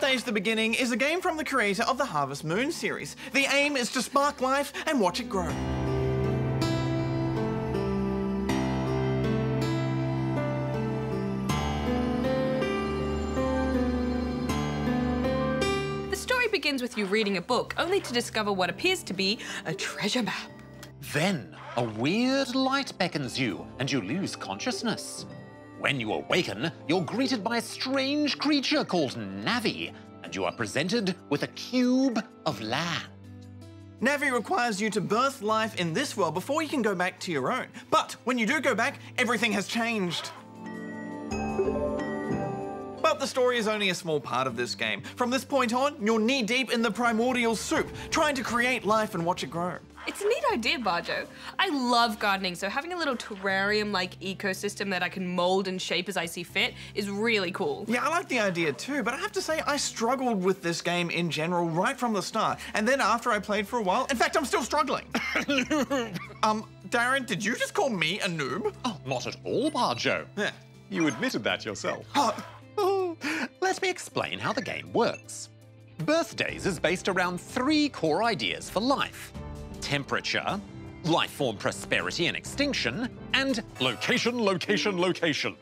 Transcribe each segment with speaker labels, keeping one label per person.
Speaker 1: Birthday's the Beginning is a game from the creator of the Harvest Moon series. The aim is to spark life and watch it grow.
Speaker 2: The story begins with you reading a book, only to discover what appears to be a treasure map.
Speaker 3: Then, a weird light beckons you, and you lose consciousness. When you awaken, you're greeted by a strange creature called Navi, and you are presented with a cube of land.
Speaker 1: Navi requires you to birth life in this world before you can go back to your own. But when you do go back, everything has changed. But the story is only a small part of this game. From this point on, you're knee-deep in the primordial soup, trying to create life and watch it grow.
Speaker 2: It's a neat idea, Bajo. I love gardening, so having a little terrarium-like ecosystem that I can mold and shape as I see fit is really cool.
Speaker 1: Yeah, I like the idea too, but I have to say I struggled with this game in general right from the start. And then after I played for a while, in fact, I'm still struggling. Darren, did you just call me a noob?
Speaker 3: Oh, not at all, Bajo.
Speaker 1: Yeah.
Speaker 4: You admitted that yourself.
Speaker 3: Let me explain how the game works. Birthdays is based around 3 core ideas for life: temperature, life form prosperity and extinction, and location, location, location.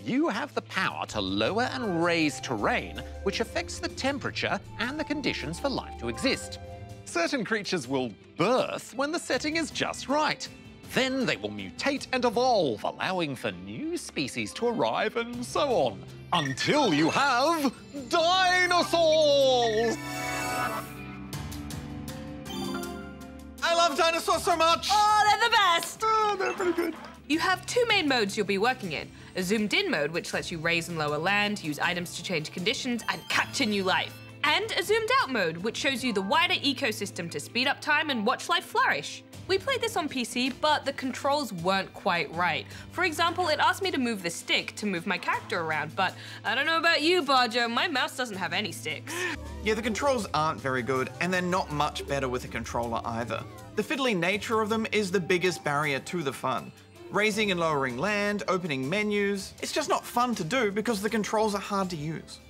Speaker 3: You have the power to lower and raise terrain, which affects the temperature and the conditions for life to exist. Certain creatures will birth when the setting is just right. Then they will mutate and evolve, allowing for new species to arrive and so on. Until you have dinosaurs!
Speaker 1: I love dinosaurs so much!
Speaker 2: Oh, they're the best!
Speaker 1: Oh, they're pretty good.
Speaker 2: You have 2 main modes you'll be working in. A zoomed-in mode, which lets you raise and lower land, use items to change conditions, and capture new life. And a zoomed-out mode, which shows you the wider ecosystem to speed up time and watch life flourish. We played this on PC, but the controls weren't quite right. For example, it asked me to move the stick to move my character around, but I don't know about you, Bajo, my mouse doesn't have any sticks.
Speaker 1: Yeah, the controls aren't very good, and they're not much better with a controller either. The fiddly nature of them is the biggest barrier to the fun. Raising and lowering land, opening menus, it's just not fun to do because the controls are hard to use.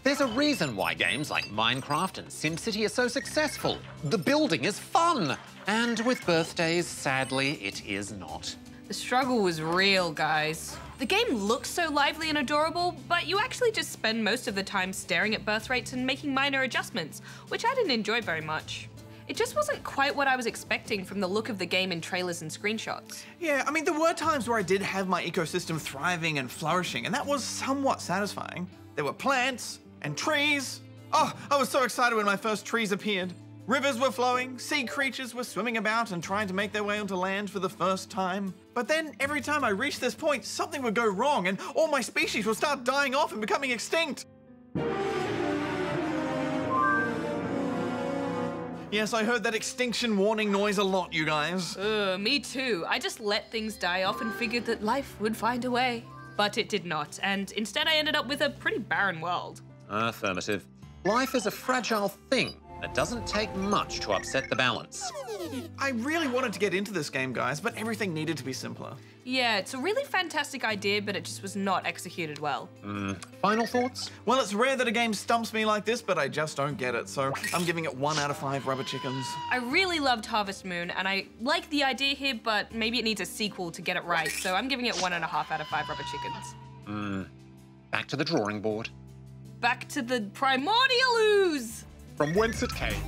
Speaker 3: There's a reason why games like Minecraft and SimCity are so successful. The building is fun. And with birthdays, sadly, it is not.
Speaker 2: The struggle was real, guys. The game looks so lively and adorable, but you actually just spend most of the time staring at birth rates and making minor adjustments, which I didn't enjoy very much. It just wasn't quite what I was expecting from the look of the game in trailers and screenshots.
Speaker 1: Yeah, I mean, there were times where I did have my ecosystem thriving and flourishing, and that was somewhat satisfying. There were plants and trees. Oh, I was so excited when my first trees appeared. Rivers were flowing, sea creatures were swimming about and trying to make their way onto land for the first time. But then, every time I reached this point, something would go wrong and all my species would start dying off and becoming extinct. Yes, I heard that extinction warning noise a lot, you guys.
Speaker 2: Me too. I just let things die off and figured that life would find a way. But it did not, and instead I ended up with a pretty barren world.
Speaker 3: Affirmative. Life is a fragile thing. It doesn't take much to upset the balance.
Speaker 1: I really wanted to get into this game, guys, but everything needed to be simpler.
Speaker 2: Yeah, it's a really fantastic idea, but it just was not executed well.
Speaker 3: Final thoughts?
Speaker 1: Well, it's rare that a game stumps me like this, but I just don't get it, so I'm giving it 1 out of 5 rubber chickens.
Speaker 2: I really loved Harvest Moon, and I like the idea here, but maybe it needs a sequel to get it right, so I'm giving it 1.5 out of 5 rubber chickens.
Speaker 3: Back to the drawing board.
Speaker 2: Back to the primordial ooze!
Speaker 4: From whence it came.